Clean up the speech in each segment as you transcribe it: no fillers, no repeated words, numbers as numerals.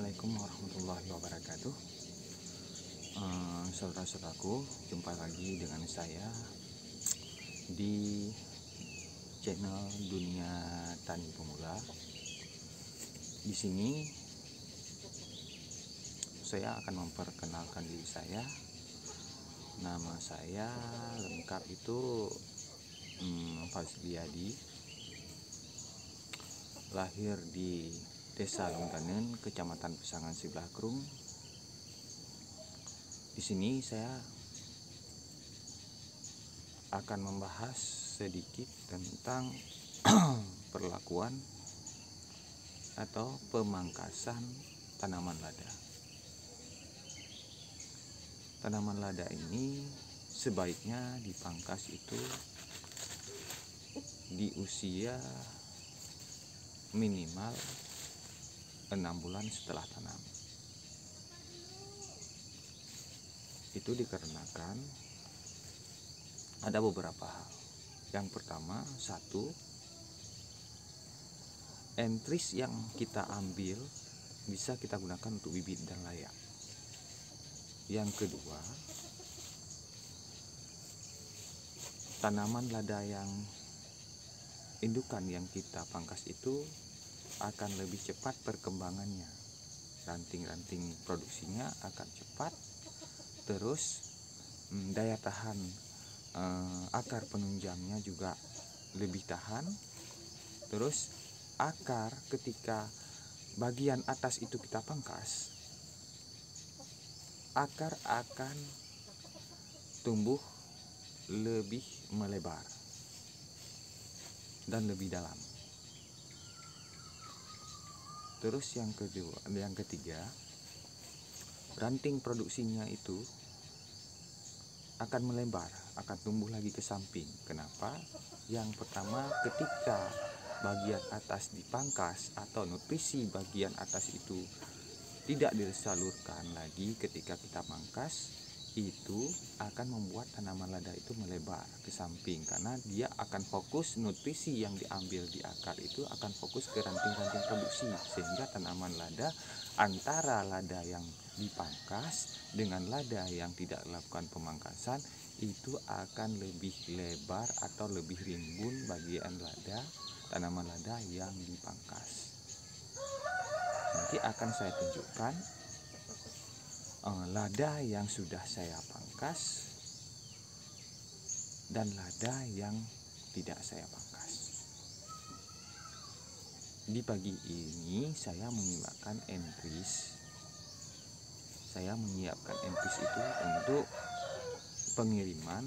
Assalamualaikum warahmatullahi wabarakatuh. Saudara-saudaraku, jumpa lagi dengan saya di channel Dunia Tani Pemula. Di sini saya akan memperkenalkan diri saya. Nama saya lengkap itu Fazliadi. Lahir di Desa Lungganen, Kecamatan Pesangan Siblakrung. Di sini saya akan membahas sedikit tentang perlakuan atau pemangkasan tanaman lada. Tanaman lada ini sebaiknya dipangkas itu di usia minimal 6 bulan setelah tanam. Itu dikarenakan ada beberapa hal. Yang pertama, satu, entris yang kita ambil bisa kita gunakan untuk bibit dan layak. Yang kedua, tanaman lada yang indukan yang kita pangkas itu akan lebih cepat perkembangannya, ranting-ranting produksinya akan cepat, terus daya tahan akar penunjangnya juga lebih tahan, terus akar ketika bagian atas itu kita pangkas, akar akan tumbuh lebih melebar dan lebih dalam. Terus yang ketiga, ranting produksinya itu akan melebar, akan tumbuh lagi ke samping. Kenapa? Yang pertama, ketika bagian atas dipangkas atau nutrisi bagian atas itu tidak disalurkan lagi ketika kita pangkas, itu akan membuat tanaman lada itu melebar ke samping, karena dia akan fokus, nutrisi yang diambil di akar itu akan fokus ke ranting-ranting produksi, sehingga tanaman lada, antara lada yang dipangkas dengan lada yang tidak dilakukan pemangkasan, itu akan lebih lebar atau lebih rimbun bagian lada, tanaman lada yang dipangkas. Nanti akan saya tunjukkan lada yang sudah saya pangkas dan lada yang tidak saya pangkas. Di pagi ini saya menyiapkan entris. Saya menyiapkan entris itu untuk pengiriman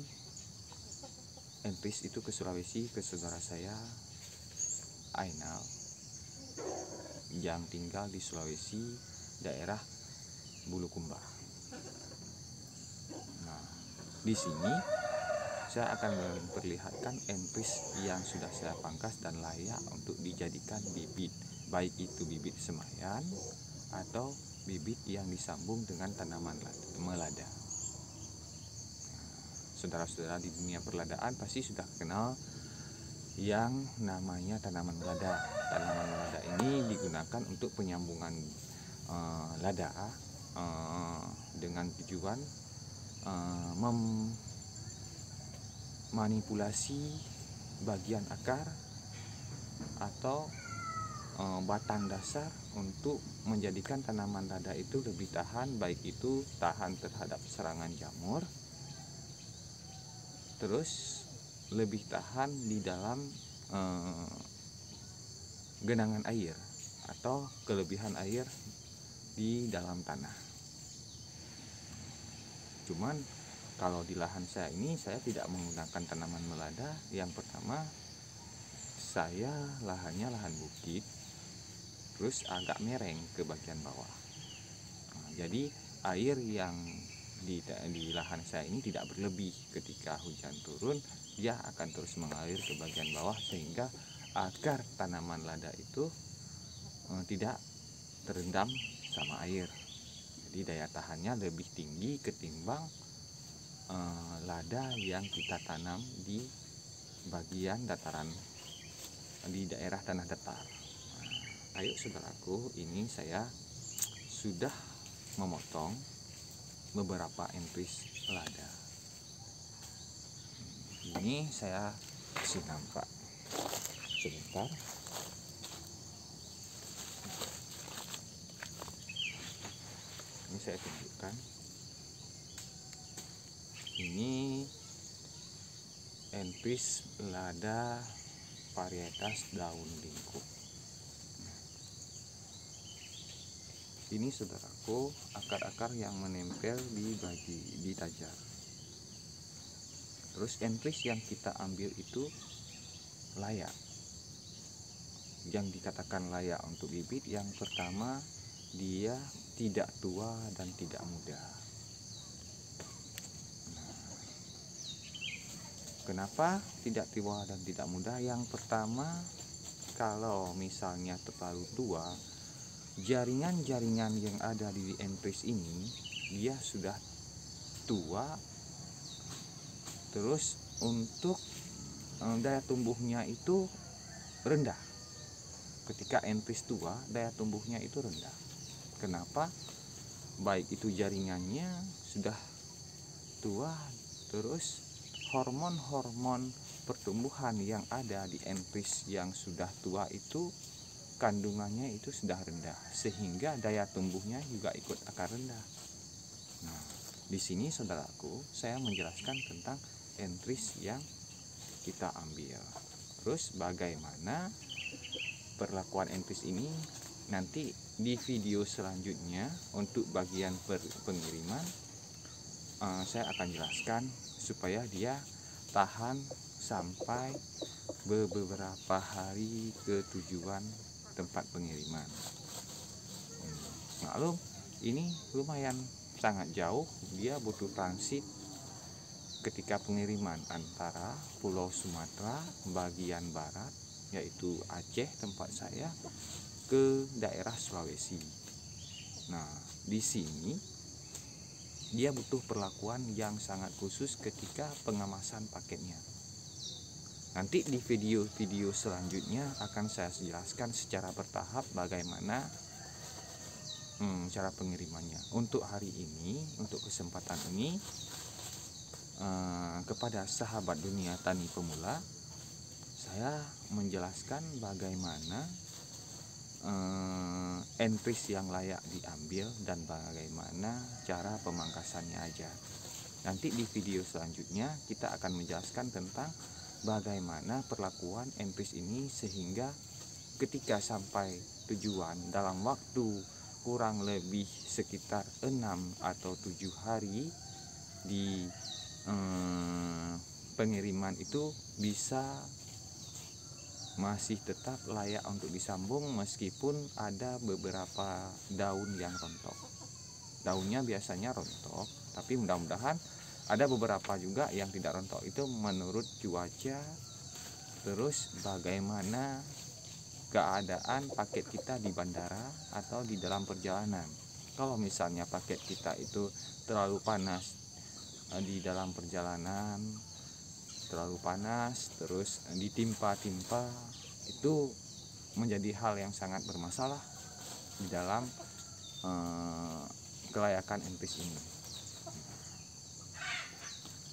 entris itu ke Sulawesi, ke saudara saya Ainal yang tinggal di Sulawesi, daerah Bulukumba. Nah, di sini saya akan memperlihatkan entris yang sudah saya pangkas dan layak untuk dijadikan bibit, baik itu bibit semayan atau bibit yang disambung dengan tanaman melada. Saudara-saudara di dunia perladaan pasti sudah kenal yang namanya tanaman melada. Tanaman melada ini digunakan untuk penyambungan lada dengan tujuan memanipulasi bagian akar atau batang dasar untuk menjadikan tanaman lada itu lebih tahan, baik itu tahan terhadap serangan jamur, terus lebih tahan di dalam genangan air atau kelebihan air di dalam tanah. Cuman kalau di lahan saya ini saya tidak menggunakan tanaman melada. Yang pertama, saya lahannya lahan bukit, terus agak mereng ke bagian bawah. Jadi air yang di lahan saya ini tidak berlebih. Ketika hujan turun, dia akan terus mengalir ke bagian bawah, sehingga akar tanaman lada itu tidak terendam sama air. Jadi daya tahannya lebih tinggi ketimbang lada yang kita tanam di bagian dataran, di daerah tanah datar. Ayo saudaraku, ini saya sudah memotong beberapa entris lada. Ini saya kasih nampak sebentar. Ini saya tunjukkan. Ini entris lada varietas daun lingkup. Ini saudaraku, akar-akar yang menempel di tajar. Terus entris yang kita ambil itu layak. Yang dikatakan layak untuk bibit, yang pertama dia tidak tua dan tidak muda. Kenapa tidak tua dan tidak muda? Yang pertama, kalau misalnya terlalu tua, jaringan-jaringan yang ada di entris ini dia sudah tua. Terus untuk daya tumbuhnya itu rendah. Ketika entris tua, daya tumbuhnya itu rendah. Kenapa? Baik itu jaringannya sudah tua, terus hormon-hormon pertumbuhan yang ada di entris yang sudah tua itu kandungannya itu sudah rendah, sehingga daya tumbuhnya juga ikut akan rendah. Nah, di sini saudaraku, saya menjelaskan tentang entris yang kita ambil. Terus bagaimana perlakuan entris ini nanti di video selanjutnya untuk bagian pengiriman saya akan jelaskan supaya dia tahan sampai beberapa hari ke tujuan tempat pengiriman. Maklum, ini lumayan sangat jauh, dia butuh transit ketika pengiriman antara Pulau Sumatera bagian barat, yaitu Aceh tempat saya, ke daerah Sulawesi. Nah, di sini dia butuh perlakuan yang sangat khusus ketika pengemasan paketnya. Nanti di video-video selanjutnya akan saya jelaskan secara bertahap bagaimana cara pengirimannya. Untuk hari ini, untuk kesempatan ini, kepada sahabat dunia tani pemula, saya menjelaskan bagaimana entris yang layak diambil dan bagaimana cara pemangkasannya aja. Nanti di video selanjutnya kita akan menjelaskan tentang bagaimana perlakuan entris ini sehingga ketika sampai tujuan dalam waktu kurang lebih sekitar 6 atau 7 hari di pengiriman itu bisa masih tetap layak untuk disambung meskipun ada beberapa daun yang rontok. Daunnya biasanya rontok, tapi mudah-mudahan ada beberapa juga yang tidak rontok. Itu menurut cuaca, terus bagaimana keadaan paket kita di bandara atau di dalam perjalanan. Kalau misalnya paket kita itu terlalu panas di dalam perjalanan, terlalu panas terus ditimpa-timpa, itu menjadi hal yang sangat bermasalah di dalam kelayakan entris ini.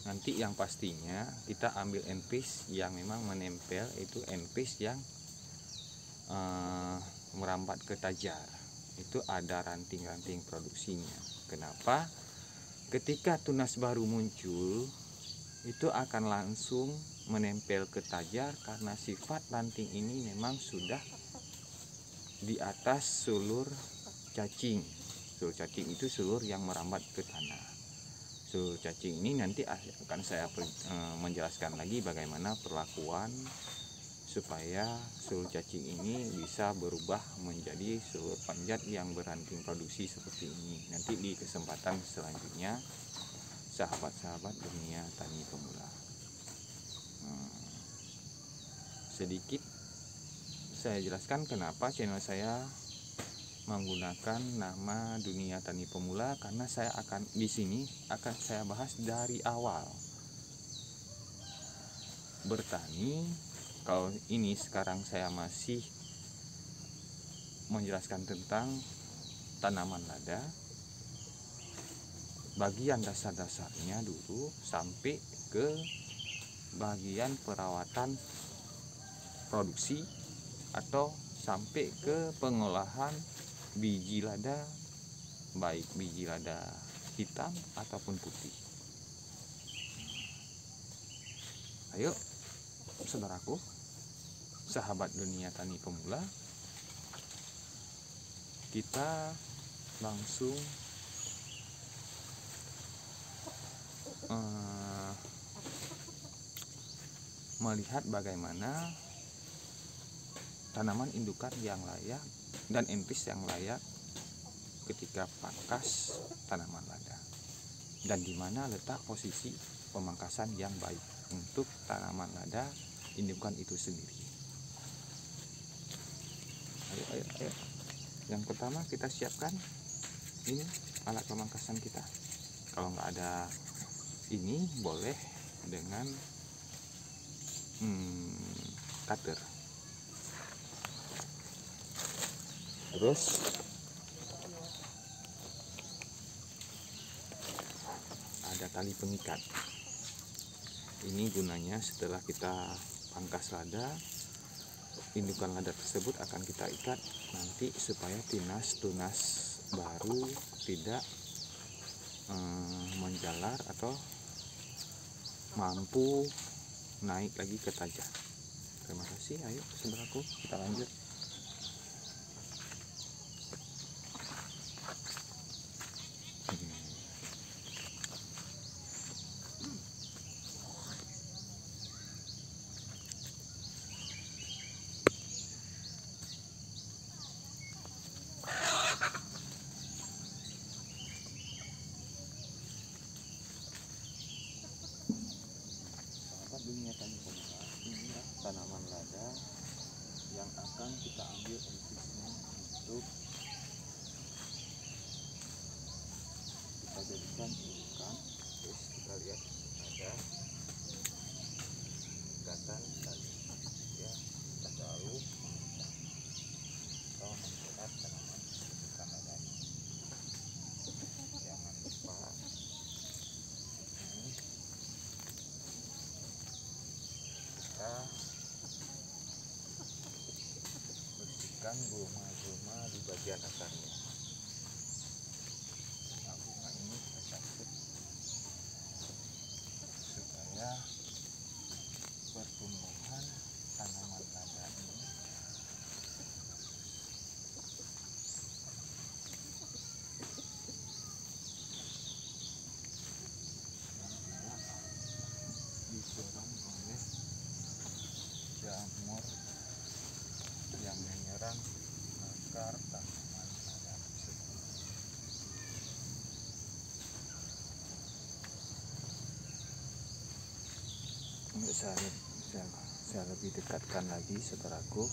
Nanti yang pastinya kita ambil entris yang memang menempel, itu entris yang merambat ke tajar. Itu ada ranting-ranting produksinya. Kenapa? Ketika tunas baru muncul, itu akan langsung menempel ke tajar karena sifat ranting ini memang sudah di atas sulur cacing. Sulur cacing itu sulur yang merambat ke tanah. Sulur cacing ini nanti akan saya menjelaskan lagi bagaimana perlakuan supaya sulur cacing ini bisa berubah menjadi sulur panjat yang beranting produksi seperti ini. Nanti di kesempatan selanjutnya, sahabat-sahabat dunia tani pemula. Sedikit saya jelaskan kenapa channel saya menggunakan nama dunia tani pemula, karena saya akan di sini akan saya bahas dari awal bertani. Kalau ini sekarang saya masih menjelaskan tentang tanaman lada, bagian dasar-dasarnya dulu sampai ke bagian perawatan produksi atau sampai ke pengolahan biji lada, baik biji lada hitam ataupun putih. Ayo saudaraku, sahabat dunia tani pemula, kita langsung melihat bagaimana tanaman indukan yang layak dan entis yang layak ketika pangkas tanaman lada, dan di mana letak posisi pemangkasan yang baik untuk tanaman lada indukan itu sendiri. Ayo. Yang pertama kita siapkan ini alat pemangkasan kita. Kalau nggak ada ini, boleh dengan cutter. Terus ada tali pengikat. Ini gunanya setelah kita pangkas lada, indukan lada tersebut akan kita ikat nanti supaya tunas baru tidak menjalar atau mampu naik lagi ke tajam. Terima kasih. Ayo saudaraku, kita lanjut. Dunia tani pemula, inilah tanaman lada yang akan kita ambil entisnya untuk kita jadikan indukan. Terus kita lihat ada ikatan tali, ya, kita selalu mengikat atau menjerat tanaman indukan lada ini. Jangan lupa ini kita bersihkan gulma-gulma di bagian akarnya. Nah, bunga ini kita cabut supaya pertumbuhan tanaman lada ini tidak diserang oleh jamur yang menyerang akar tanaman lada tersebut. Untuk saya lebih dekatkan lagi saudaraku.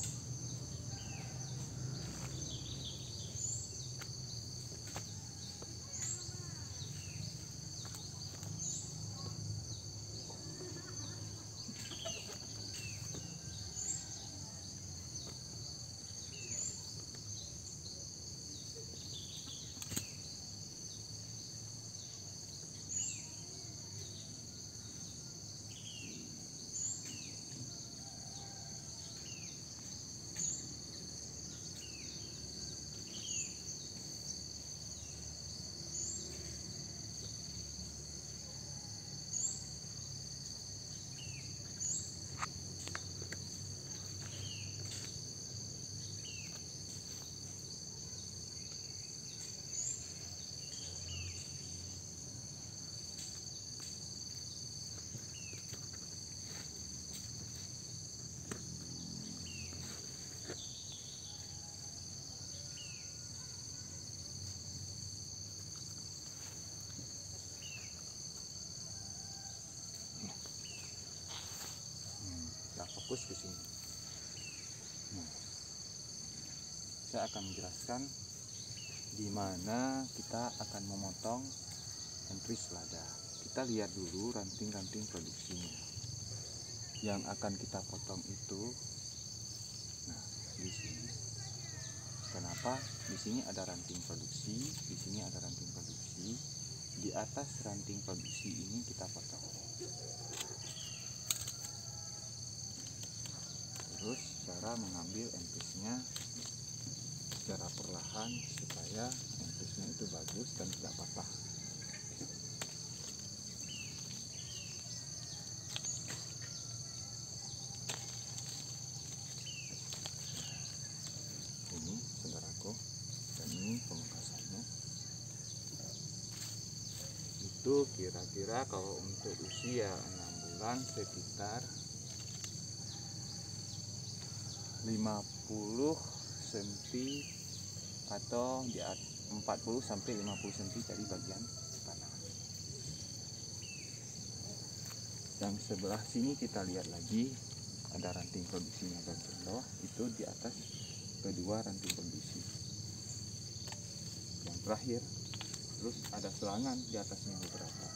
Fokus ke sini. Nah, saya akan menjelaskan di mana kita akan memotong entris lada. Kita lihat dulu ranting-ranting produksinya. Yang akan kita potong itu, nah, di sini. Kenapa Kenapa? Di sini ada ranting produksi, di sini ada ranting produksi. Di atas ranting produksi ini kita potong. Terus cara mengambil entisnya secara perlahan supaya entisnya itu bagus dan tidak patah. Ini saudaraku, dan ini pemangkasannya. Itu kira-kira kalau untuk usia 6 bulan sekitar 50 cm atau di 40 sampai 50 cm dari bagian tanah. Yang sebelah sini kita lihat lagi ada ranting produksinya bagian bawah, itu di atas kedua ranting produksi. Yang terakhir, terus ada selangan di atasnya beberapa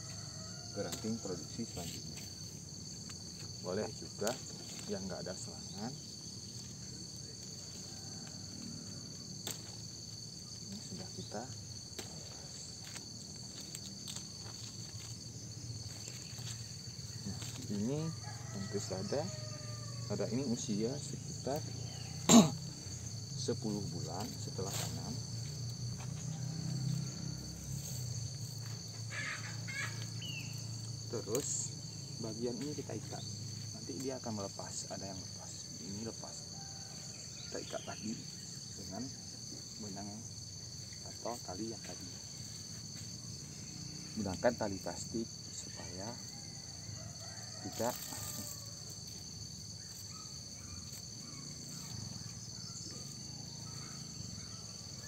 ke ranting produksi selanjutnya. Boleh juga yang nggak ada selangan. Ini sudah kita pangkas. Nah, ini entis ada ini usia sekitar 10 bulan setelah tanam. Terus bagian ini kita ikat, nanti dia akan melepas. Ada yang lepas, ini lepas, kita ikat lagi dengan benang atau tali yang tadi. Gunakan tali plastik supaya tidak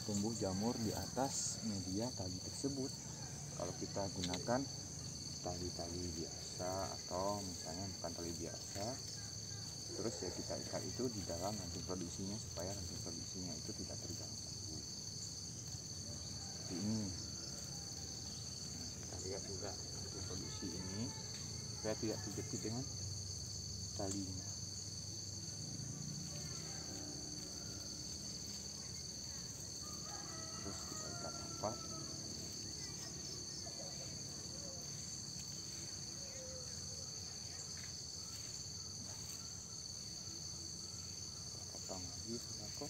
tumbuh jamur di atas media tali tersebut. Kalau kita gunakan tali-tali biasa atau misalnya bukan tali biasa, terus ya kita ikat itu di dalam ranting produksinya supaya ranting produksinya itu tidak terganggu. Seperti ini. Nah, kita lihat juga ranting produksi ini supaya tidak terjepit dengan talinya. Terus kita ikat rapat. Potong lagi saudaraku.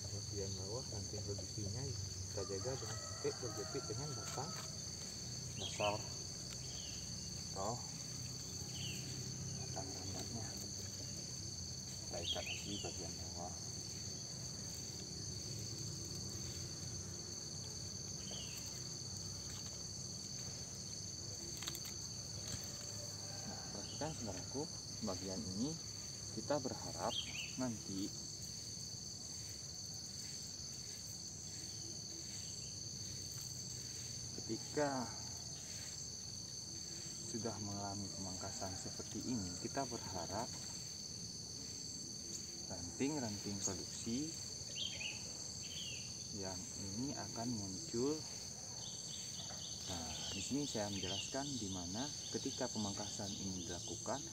Bagian bawah ranting produksinya kita jaga jangan sampai terjepit dengan batang dasar atau batang rambatnya. Kita ikat lagi bagian bawah. Nah, perhatikan saudaraku, bagian ini kita berharap nanti ketika sudah mengalami pemangkasan seperti ini, kita berharap ranting-ranting produksi yang ini akan muncul. Nah, di sini saya menjelaskan di mana ketika pemangkasan ini dilakukan,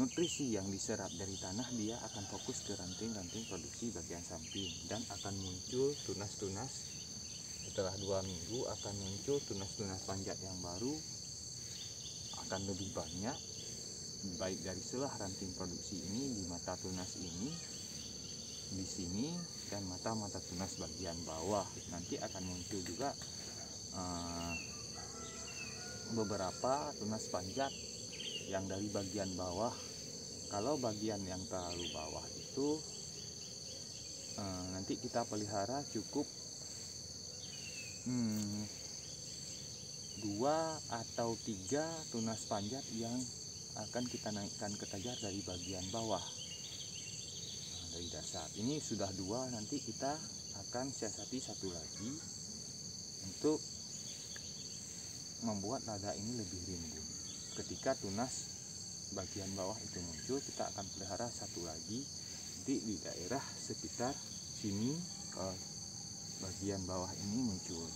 nutrisi yang diserap dari tanah dia akan fokus ke ranting-ranting produksi bagian samping dan akan muncul tunas-tunas. Setelah 2 minggu akan muncul tunas-tunas panjat yang baru, akan lebih banyak, baik dari selah ranting produksi ini, di mata tunas ini, di sini, dan mata-mata tunas bagian bawah. Nanti akan muncul juga beberapa tunas panjat yang dari bagian bawah. Kalau bagian yang terlalu bawah itu nanti kita pelihara cukup 2 atau 3 tunas panjat yang akan kita naikkan ke tajar dari bagian bawah. Nah, dari dasar ini sudah 2, nanti kita akan siasati 1 lagi untuk membuat lada ini lebih rimbun. Ketika tunas bagian bawah itu muncul, kita akan pelihara 1 lagi di daerah sekitar sini. Bagian bawah ini muncul.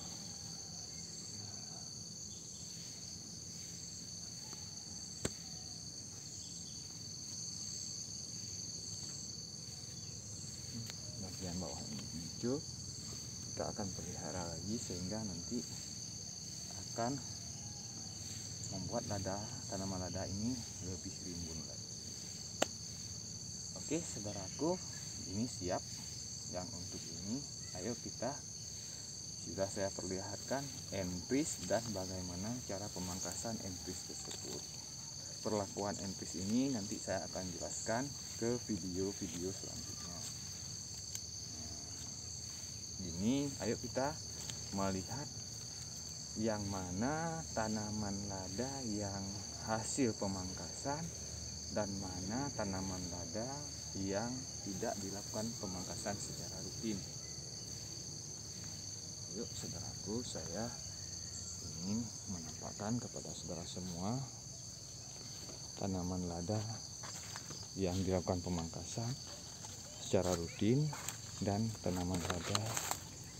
muncul, kita akan pelihara lagi sehingga nanti akan membuat tanaman lada ini lebih rimbun lagi. Oke saudaraku, ini siap yang untuk ini. Ayo kita, sudah saya perlihatkan entris dan bagaimana cara pemangkasan entris tersebut. Perlakuan entris ini nanti saya akan jelaskan ke video-video selanjutnya. Ini ayo kita melihat yang mana tanaman lada yang hasil pemangkasan dan mana tanaman lada yang tidak dilakukan pemangkasan secara rutin. Yuk saudaraku, saya ingin menampakkan kepada saudara semua tanaman lada yang dilakukan pemangkasan secara rutin dan tanaman lada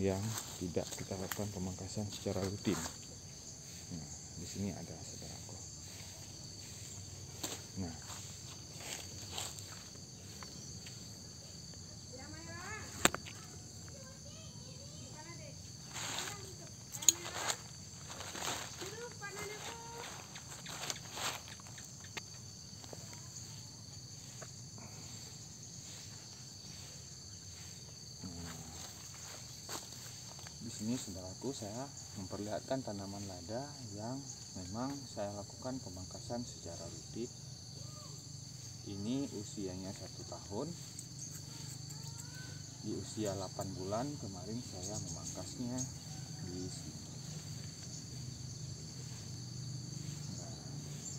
yang tidak kita lakukan pemangkasan secara rutin. Nah, di sini ada saudaraku. Nah, di sini saudaraku saya memperlihatkan tanaman lada yang memang saya lakukan pemangkasan secara rutin. Ini usianya 1 tahun. Di usia 8 bulan kemarin saya memangkasnya di sini. Nah,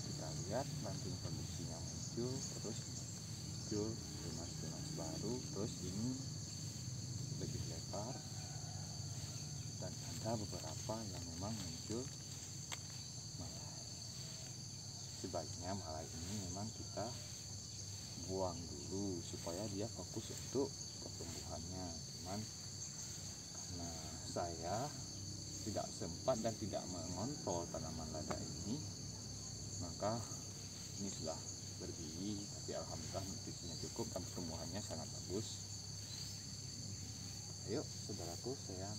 kita lihat ranting produksinya muncul, terus muncul tunas-tunas baru, terus ini lebih lebar. Dan ada beberapa yang memang muncul malai. Sebaiknya malai ini memang kita buang dulu supaya dia fokus untuk pertumbuhannya. Cuman karena saya tidak sempat dan tidak mengontrol tanaman lada ini, maka ini sudah berbiji, tapi alhamdulillah nutrisinya cukup dan pertumbuhannya sangat bagus. Ayo saudaraku, saya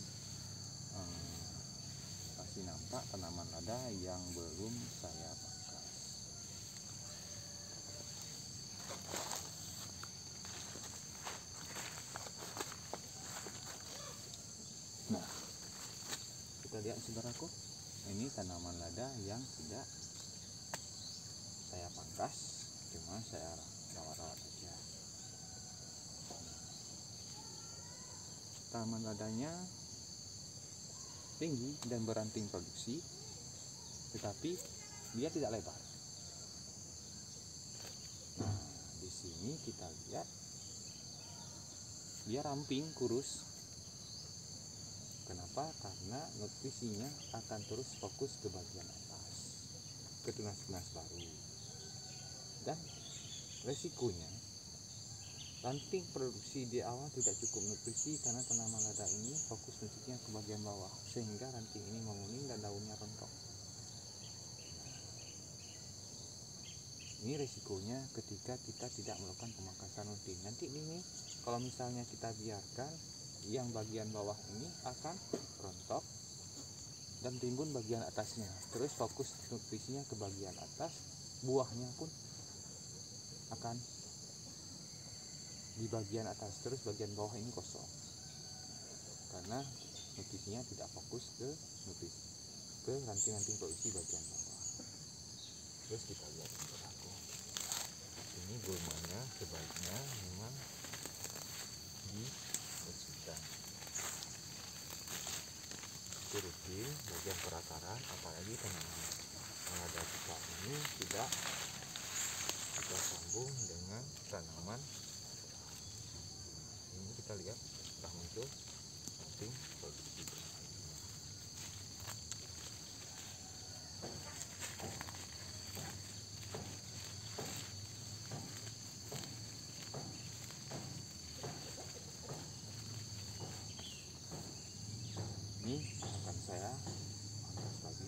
kasih nampak tanaman lada yang belum saya pangkas. Nah, kita lihat saudaraku, ini tanaman lada yang tidak saya pangkas, cuma saya rawat-rawat aja. Tanaman ladanya tinggi dan beranting produksi, tetapi dia tidak lebar. Nah, di sini kita lihat dia ramping, kurus. Kenapa? Karena nutrisinya akan terus fokus ke bagian atas, ke tunas-tunas baru. Dan resikonya ranting produksi di awal tidak cukup nutrisi karena tanaman lada ini fokus nutrisinya ke bagian bawah, sehingga ranting ini menguning dan daunnya rontok. Ini resikonya ketika kita tidak melakukan pemangkasan rutin. Nanti ini kalau misalnya kita biarkan, yang bagian bawah ini akan rontok dan timbun bagian atasnya. Terus fokus nutrisinya ke bagian atas, buahnya pun akan di bagian atas, terus bagian bawah ini kosong karena nutrisinya tidak fokus ke ranting-ranting produksi bagian bawah. Terus kita lihat saudaraku, ini gulmanya sebaiknya memang dibersihkan. Itu rutin bagian perakaran, apalagi tanaman lada kita ini tidak kita sambung dengan tanaman. Ini kita lihat sudah muncul ranting produksi. Ini akan saya pangkas lagi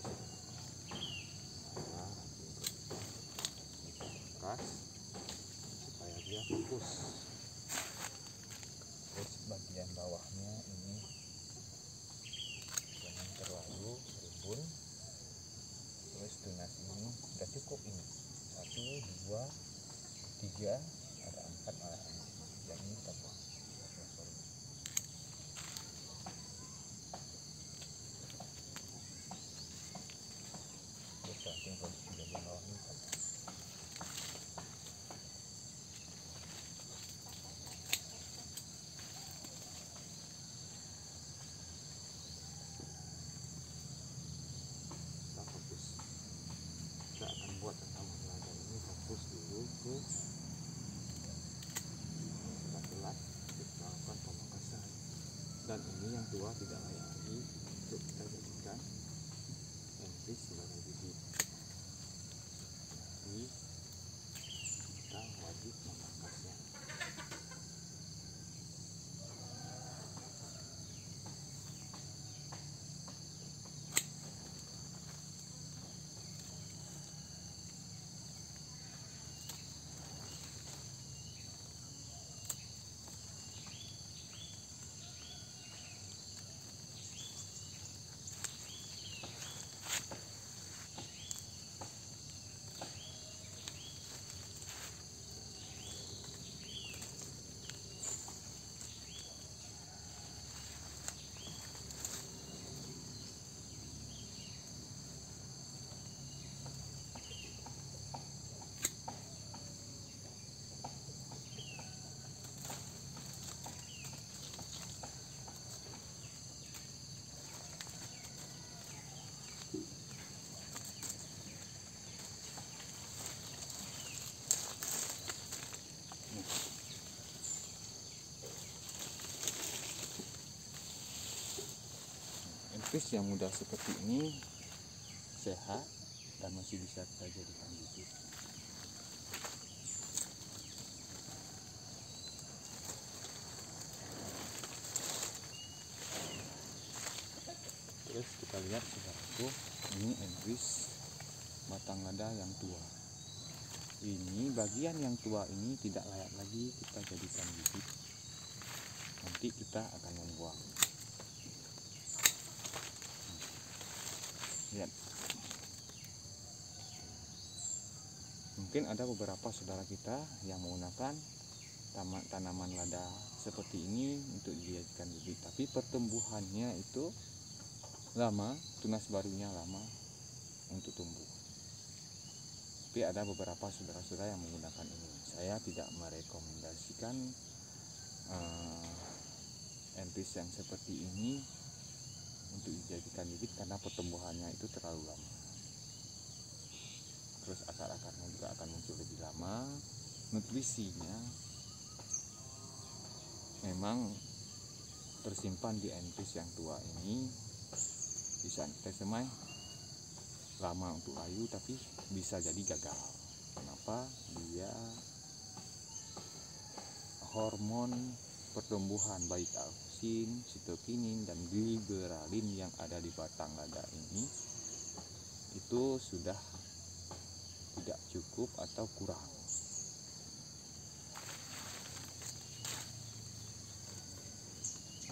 supaya dia fokus. Terus bagian bawahnya 2, 3, ada 4 yang ini kita buang. Terus ranting produksi bagian bawah ini kita buang. Kita fokus, kita akan buat tanaman lada ini fokus dulu ke telat kita lakukan pemangkasan, dan ini yang tua tidak layak lagi untuk kita jadikan enpis sebagai bibit. Jadi kita wajib memangkasnya. Enpis yang muda seperti ini sehat dan masih bisa kita jadikan bibit. Terus kita lihat saudaraku, ini enpis batang lada yang tua. Ini bagian yang tua ini tidak layak lagi kita jadikan bibit. Nanti kita akan membuang. Lihat, mungkin ada beberapa saudara kita yang menggunakan tanaman lada seperti ini untuk dijadikan bibit, tapi pertumbuhannya itu lama, tunas barunya lama untuk tumbuh. Tapi ada beberapa saudara-saudara yang menggunakan ini. Saya tidak merekomendasikan enpis yang seperti ini untuk dijadikan bibit karena pertumbuhannya itu terlalu lama. Terus akar-akarnya juga akan muncul lebih lama. Nutrisinya memang tersimpan di enpis yang tua ini. Bisa kita semai lama untuk layu, tapi bisa jadi gagal. Kenapa? Dia hormon pertumbuhan baik auxin, sitokinin, dan giberalin yang ada di batang lada ini itu sudah tidak cukup atau kurang.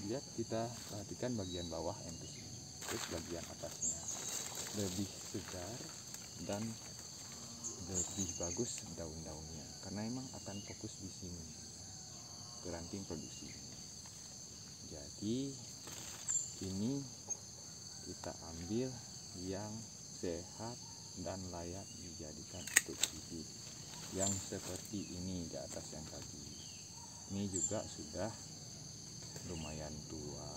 Lihat, kita perhatikan bagian bawah enpis ini, terus bagian atasnya lebih segar dan lebih bagus daun-daunnya karena emang akan fokus di sini ke ranting produksi. Jadi ini kita ambil yang sehat dan layak dijadikan untuk bibit, yang seperti ini di atas yang tadi. Ini juga sudah lumayan tua,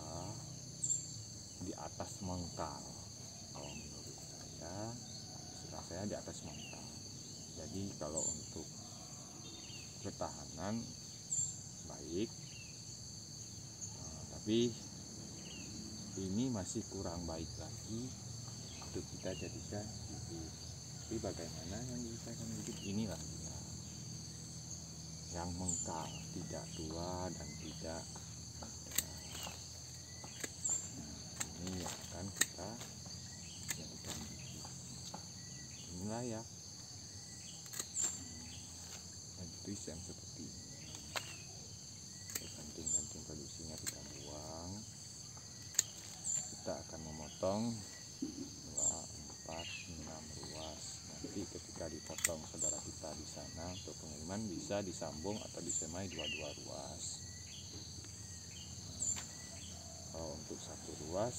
di atas mengkal. Kalau menurut saya di atas mengkal. Jadi kalau untuk ketahanan baik, tapi ini masih kurang baik lagi untuk kita jadikan bibit. Tapi bagaimana yang dijadikan bibit? Inilah dia, yang mengkal, tidak tua dan tidak muda. Ini yang akan kita jadikan bibit. Ini layak enpis yang seperti ini. Ranting-ranting produksinya kita buang. Kita akan memotong 2, 4, 6 ruas. Nanti ketika dipotong saudara kita bisa bisa disambung atau disemai dua-dua ruas. Kalau untuk satu ruas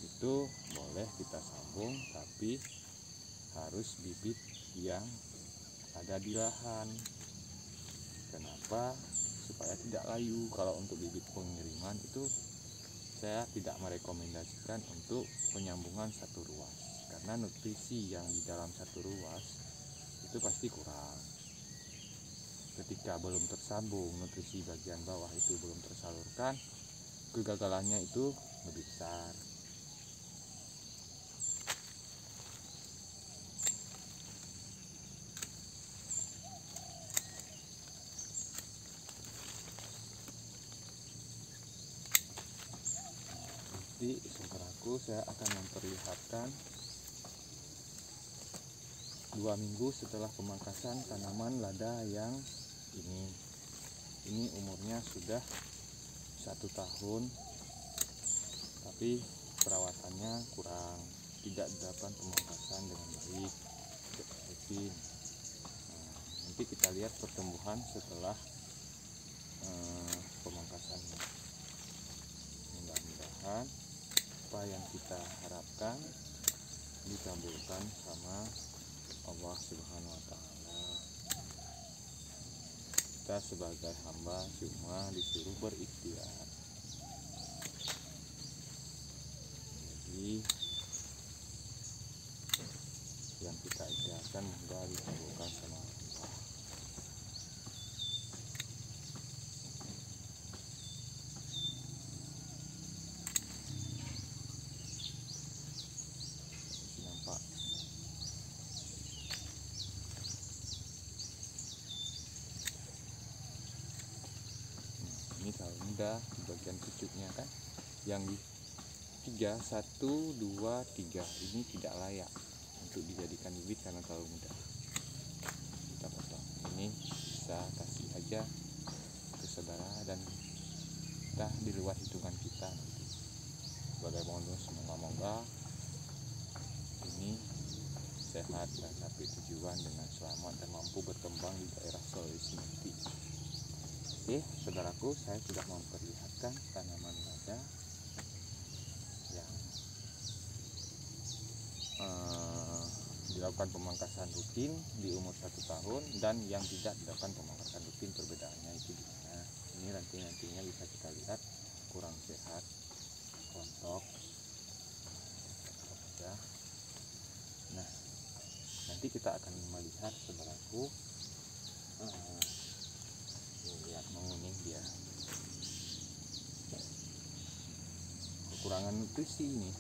itu boleh kita sambung, tapi harus bibit yang ada di lahan. Kenapa? Supaya tidak layu. Kalau untuk bibit pengiriman itu saya tidak merekomendasikan untuk penyambungan satu ruas, karena nutrisi yang di dalam satu ruas itu pasti kurang. Ketika belum tersambung, nutrisi bagian bawah itu belum tersalurkan, kegagalannya itu lebih besar. Di saudaraku, saya akan memperlihatkan 2 minggu setelah pemangkasan tanaman lada yang ini umurnya sudah 1 tahun, tapi perawatannya kurang, tidak dilakukan pemangkasan dengan baik, tidak rutin. Nanti kita lihat pertumbuhan setelah pemangkasannya. Mudah-mudahan apa yang kita harapkan dikabulkan sama Allah Subhanahu wa Ta'ala. Kita sebagai hamba cuma disuruh berikhtiar. Jadi yang kita ikhtiarkan mudah dikabulkan sama Allah. Nampak. Ini kalau muda di bagian pucuknya kan, yang di 3, 1, 2, 3 ini tidak layak untuk dijadikan bibit karena terlalu muda. Kita potong. Ini bisa kasih aja ke saudara dan kita di luar hitungan kita nanti. Sebagai bonus, semoga ini sehat dan sampai tujuan dengan selamat dan mampu berkembang di daerah Sulawesi nanti. Oke, saudaraku, saya sudah memperlihatkan tanaman lada yang dilakukan pemangkasan rutin di umur 1 tahun dan yang tidak dilakukan pemangkasan rutin. Perbedaannya itu di mana? Ini ranting-rantingnya bisa kita lihat kurang sehat, rontok ya. Nah, nanti kita akan melihat saudaraku, lihat menguning dia, kekurangan nutrisi ini.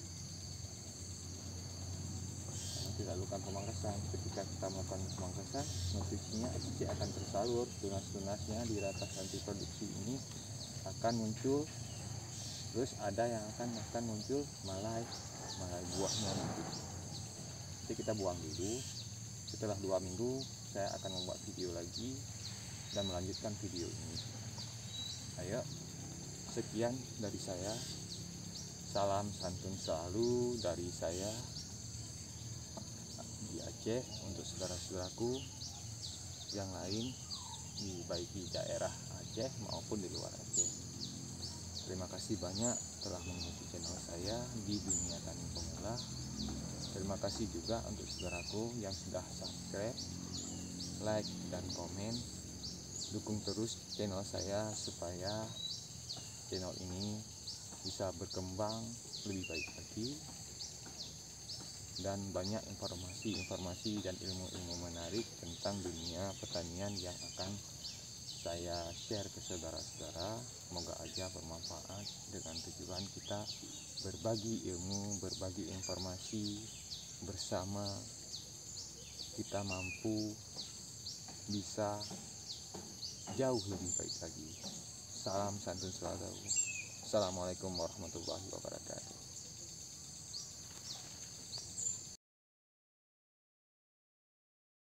Tidak lakukan pemangkasan. Ketika kita melakukan pemangkasan, nutrisinya pasti akan tersalur. Tunas-tunasnya di ratas anti produksi ini akan muncul, terus ada yang akan muncul malai buahnya nanti. Jadi kita buang dulu. Setelah 2 minggu saya akan membuat video lagi dan melanjutkan video ini. Ayo, sekian dari saya. Salam santun selalu dari saya di Aceh untuk saudara-saudaraku yang lain, baik di daerah Aceh maupun di luar Aceh. Terima kasih banyak telah mengikuti channel saya di Dunia Tani Pemula. Terima kasih juga untuk saudaraku yang sudah subscribe, like, dan komen. Dukung terus channel saya supaya channel ini bisa berkembang lebih baik lagi, dan banyak informasi dan ilmu-ilmu menarik tentang dunia pertanian yang akan saya share ke saudara-saudara. Semoga aja bermanfaat dengan tujuan kita berbagi ilmu, berbagi informasi bersama, kita mampu bisa jauh lebih baik lagi. Salam santun selalu. Assalamualaikum warahmatullahi wabarakatuh.